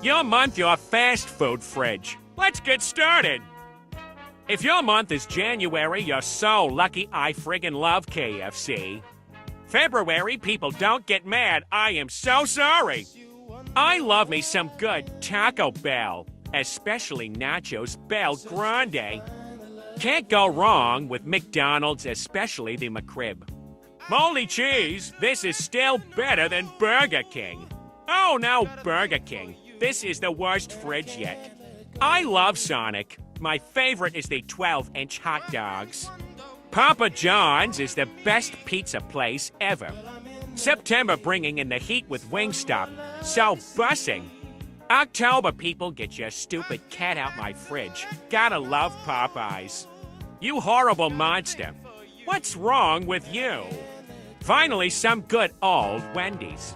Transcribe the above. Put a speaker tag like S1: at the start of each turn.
S1: Your month, your fast food fridge. Let's get started. If your month is January, you're so lucky. I friggin' love KFC. February, people don't get mad. I am so sorry. I love me some good Taco Bell, especially Nachos Bel Grande. Can't go wrong with McDonald's, especially the McRib. Moldy cheese, this is still better than Burger King. Oh no, Burger King. This is the worst fridge yet. I love Sonic. My favorite is the 12-inch hot dogs. Papa John's is the best pizza place ever. September bringing in the heat with Wingstop. So bussing. October, people, get your stupid cat out my fridge. Gotta love Popeyes. You horrible monster. What's wrong with you? Finally, some good old Wendy's.